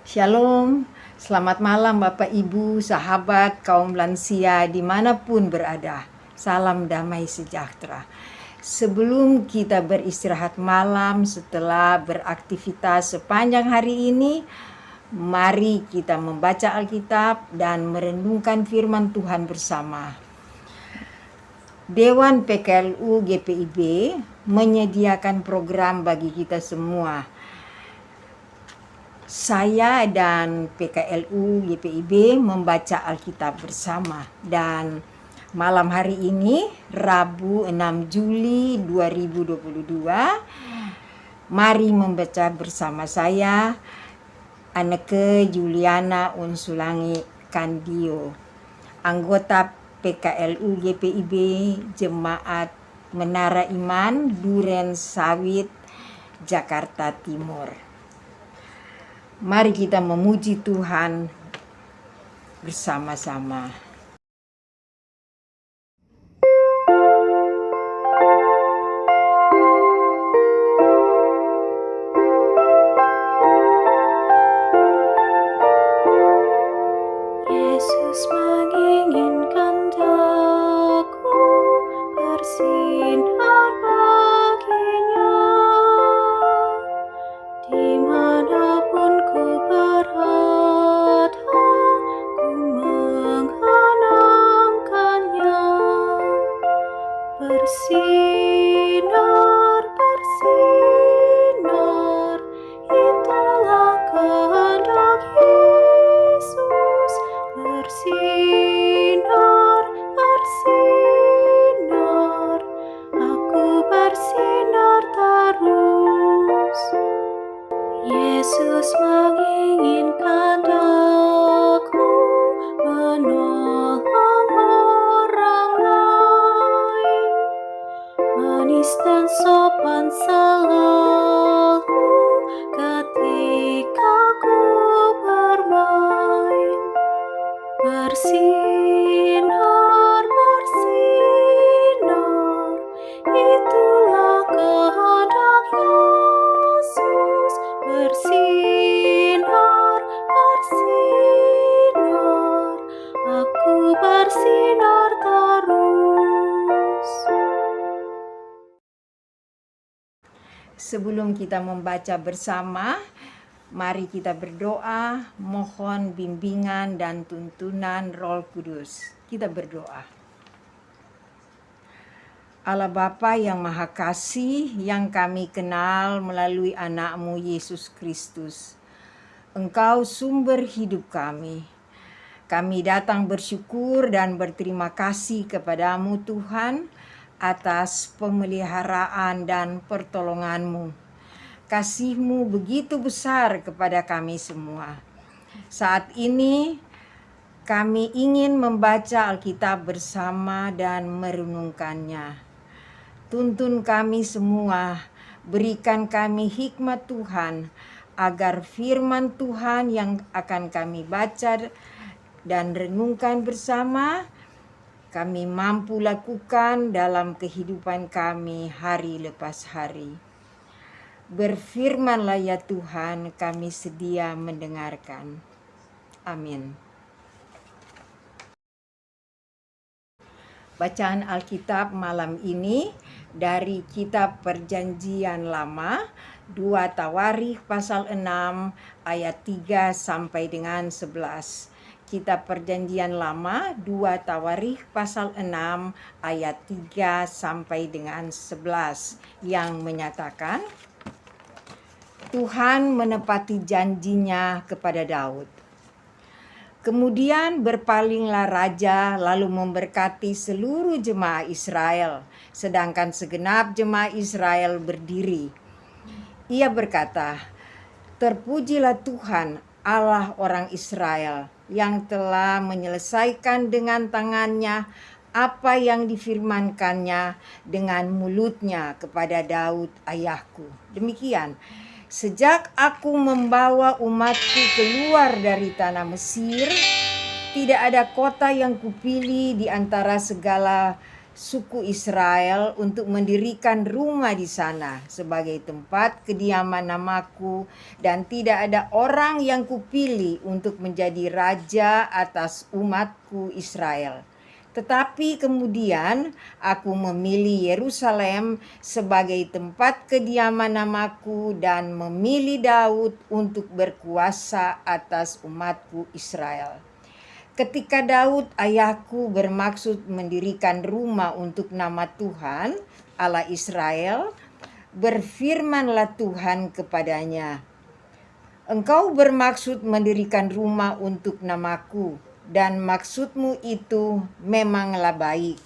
Shalom, selamat malam Bapak Ibu, sahabat, kaum lansia dimanapun berada. Salam damai sejahtera. Sebelum kita beristirahat malam setelah beraktivitas sepanjang hari ini, mari kita membaca Alkitab dan merenungkan firman Tuhan bersama. Dewan PKLU GPIB menyediakan program bagi kita semua. Saya dan PKLU GPIB membaca Alkitab bersama, dan malam hari ini Rabu 6 Juli 2022 mari membaca bersama saya Anneke Juliana Unsulangi Kandio, anggota PKLU GPIB Jemaat Menara Iman Duren Sawit, Jakarta Timur. Mari kita memuji Tuhan bersama-sama. Yesus menginginkan daku bersinar baginya, dimanapun ku berada, ku mengenangkannya. Bersinar, bersinar, itulah kehendak Yesus. Bersinar, bersinar, aku bersinar terus. Yesus menginginkan aku menolong orang lain, manis dan sopan selalu ketika ku bermain. Bersinar, bersinar, itulah kehendak Yesus. Bersinar, bersinar, aku bersinar terus. Sebelum kita membaca bersama, mari kita berdoa, mohon bimbingan dan tuntunan Roh Kudus. Kita berdoa. Allah Bapa yang Maha Kasih, yang kami kenal melalui anak-Mu Yesus Kristus. Engkau sumber hidup kami. Kami datang bersyukur dan berterima kasih kepadamu Tuhan atas pemeliharaan dan pertolongan-Mu. Kasih-Mu begitu besar kepada kami semua. Saat ini kami ingin membaca Alkitab bersama dan merenungkannya. Tuntun kami semua, berikan kami hikmat Tuhan, agar firman Tuhan yang akan kami baca dan renungkan bersama, kami mampu lakukan dalam kehidupan kami hari lepas hari. Berfirmanlah ya Tuhan, kami sedia mendengarkan. Amin. Bacaan Alkitab malam ini dari kitab Perjanjian Lama, 2 Tawarikh pasal 6 ayat 3 sampai dengan 11. Kitab Perjanjian Lama 2 Tawarikh pasal 6 ayat 3 sampai dengan 11 yang menyatakan, Tuhan menepati janjinya kepada Daud. Kemudian berpalinglah raja lalu memberkati seluruh jemaah Israel, sedangkan segenap jemaah Israel berdiri. Ia berkata, terpujilah Tuhan Allah orang Israel yang telah menyelesaikan dengan tangannya apa yang difirmankannya dengan mulutnya kepada Daud ayahku. Demikian, sejak aku membawa umatku keluar dari tanah Mesir, tidak ada kota yang kupilih di antara segala suku Israel untuk mendirikan rumah di sana sebagai tempat kediaman namaku, dan tidak ada orang yang kupilih untuk menjadi raja atas umatku Israel. Tetapi kemudian aku memilih Yerusalem sebagai tempat kediaman namaku dan memilih Daud untuk berkuasa atas umatku Israel. Ketika Daud ayahku bermaksud mendirikan rumah untuk nama Tuhan, Allah Israel, berfirmanlah Tuhan kepadanya, "Engkau bermaksud mendirikan rumah untuk namaku, dan maksudmu itu memanglah baik.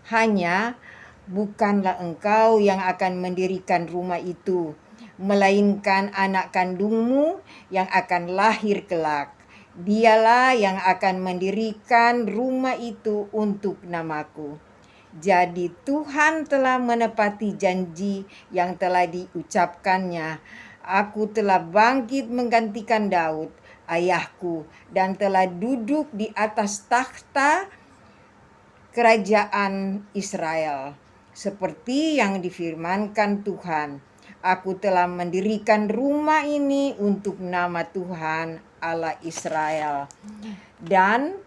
Hanya bukanlah engkau yang akan mendirikan rumah itu, melainkan anak kandungmu yang akan lahir kelak. Dialah yang akan mendirikan rumah itu untuk namaku." Jadi Tuhan telah menepati janji yang telah diucapkannya. Aku telah bangkit menggantikan Daud, ayahku, dan telah duduk di atas takhta kerajaan Israel. Seperti yang difirmankan Tuhan, aku telah mendirikan rumah ini untuk nama Tuhan Allah Israel, dan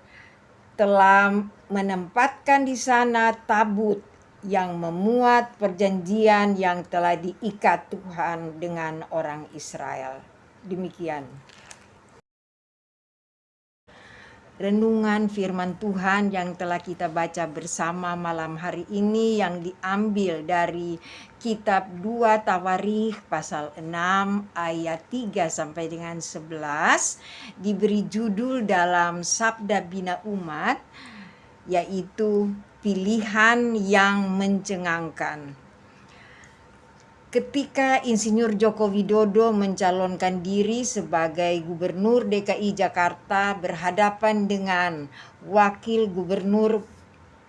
telah menempatkan di sana tabut yang memuat perjanjian yang telah diikat Tuhan dengan orang Israel. Demikian renungan firman Tuhan yang telah kita baca bersama malam hari ini, yang diambil dari kitab 2 Tawarikh pasal 6 ayat 3 sampai dengan 11, diberi judul dalam Sabda Bina Umat, yaitu pilihan yang mencengangkan. Ketika Insinyur Joko Widodo mencalonkan diri sebagai Gubernur DKI Jakarta berhadapan dengan Wakil Gubernur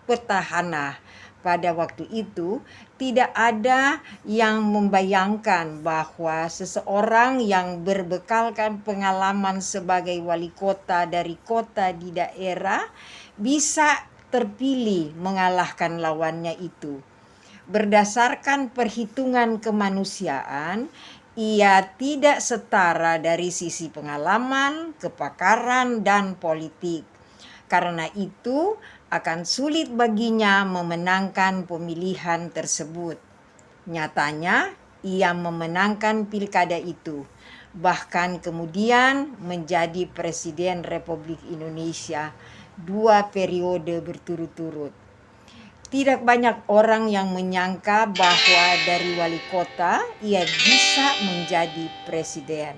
petahana pada waktu itu, tidak ada yang membayangkan bahwa seseorang yang berbekalkan pengalaman sebagai wali kota dari kota di daerah bisa terpilih mengalahkan lawannya itu. Berdasarkan perhitungan kemanusiaan, ia tidak setara dari sisi pengalaman, kepakaran, dan politik. Karena itu, akan sulit baginya memenangkan pemilihan tersebut. Nyatanya, ia memenangkan pilkada itu, bahkan kemudian menjadi Presiden Republik Indonesia 2 periode berturut-turut. Tidak banyak orang yang menyangka bahwa dari wali kota ia bisa menjadi presiden.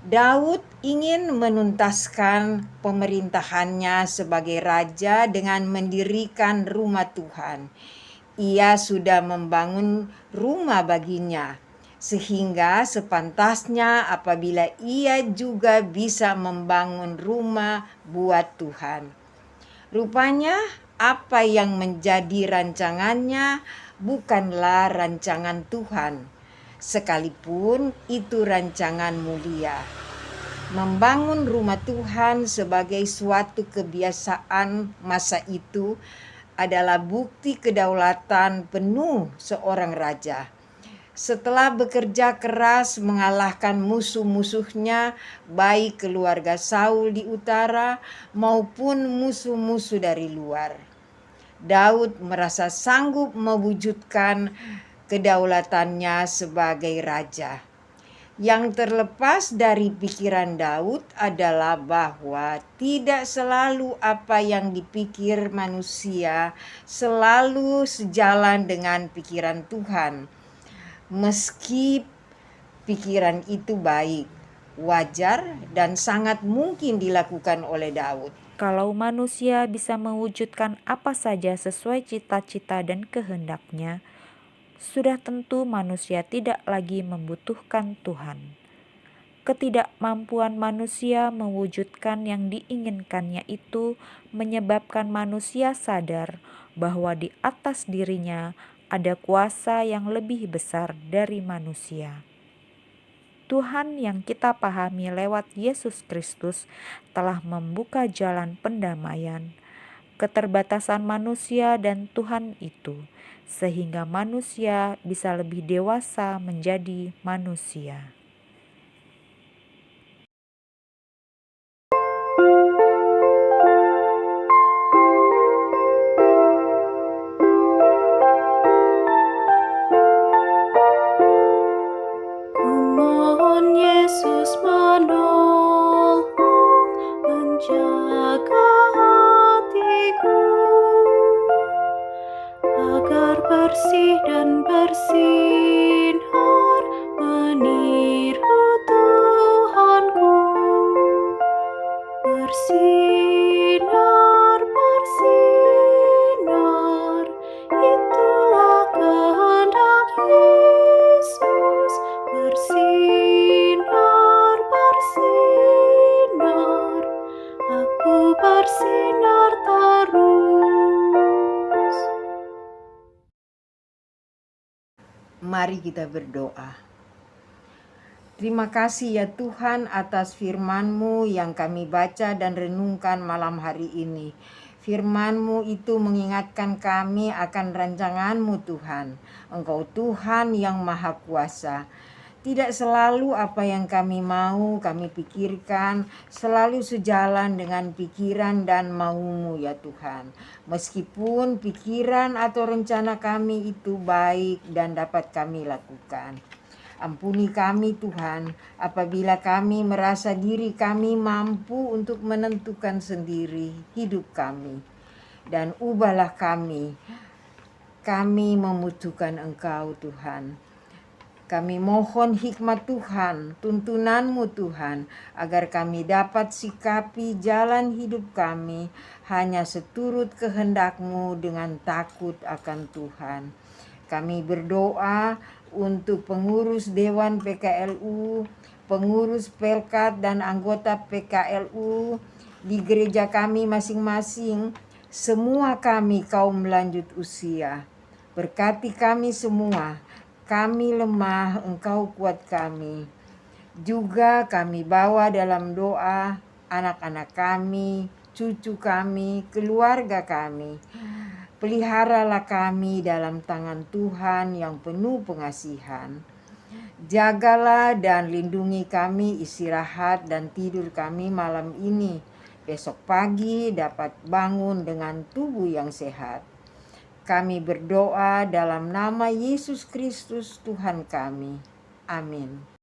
Daud ingin menuntaskan pemerintahannya sebagai raja dengan mendirikan rumah Tuhan. Ia sudah membangun rumah baginya, sehingga sepantasnya apabila ia juga bisa membangun rumah buat Tuhan. Rupanya apa yang menjadi rancangannya bukanlah rancangan Tuhan, sekalipun itu rancangan mulia. Membangun rumah Tuhan sebagai suatu kebiasaan masa itu adalah bukti kedaulatan penuh seorang raja. Setelah bekerja keras mengalahkan musuh-musuhnya, baik keluarga Saul di utara maupun musuh-musuh dari luar, Daud merasa sanggup mewujudkan kedaulatannya sebagai raja. Yang terlepas dari pikiran Daud adalah bahwa tidak selalu apa yang dipikir manusia selalu sejalan dengan pikiran Tuhan. Meski pikiran itu baik, wajar, dan sangat mungkin dilakukan oleh Daud. Kalau manusia bisa mewujudkan apa saja sesuai cita-cita dan kehendaknya, sudah tentu manusia tidak lagi membutuhkan Tuhan. Ketidakmampuan manusia mewujudkan yang diinginkannya itu menyebabkan manusia sadar bahwa di atas dirinya ada kuasa yang lebih besar dari manusia. Tuhan yang kita pahami lewat Yesus Kristus telah membuka jalan pendamaian, keterbatasan manusia dan Tuhan itu, sehingga manusia bisa lebih dewasa menjadi manusia. Kumohon Yesus menolong, menjaga hatiku, agar bersih dan bersinar meniru Tuhanku. Bersinar, bersinar, itulah kehendak Yesus. Bersinar, bersinar, aku bersinar terus. Mari kita berdoa. Terima kasih ya Tuhan atas firman-Mu yang kami baca dan renungkan malam hari ini. Firman-Mu itu mengingatkan kami akan rancangan-Mu Tuhan. Engkau Tuhan yang Maha Kuasa. Tidak selalu apa yang kami mau, kami pikirkan, selalu sejalan dengan pikiran dan mau-Mu ya Tuhan. Meskipun pikiran atau rencana kami itu baik dan dapat kami lakukan. Ampuni kami Tuhan, apabila kami merasa diri kami mampu untuk menentukan sendiri hidup kami. Dan ubahlah kami membutuhkan Engkau Tuhan. Kami mohon hikmat Tuhan, tuntunan-Mu Tuhan, agar kami dapat sikapi jalan hidup kami hanya seturut kehendak-Mu dengan takut akan Tuhan. Kami berdoa untuk pengurus Dewan PKLU, pengurus Pelkat dan anggota PKLU di gereja kami masing-masing, semua kami kaum lanjut usia. Berkati kami semua, kami lemah, Engkau kuat kami. Juga kami bawa dalam doa anak-anak kami, cucu kami, keluarga kami. Peliharalah kami dalam tangan Tuhan yang penuh pengasihan. Jagalah dan lindungi kami istirahat dan tidur kami malam ini. Besok pagi dapat bangun dengan tubuh yang sehat. Kami berdoa dalam nama Yesus Kristus Tuhan kami. Amin.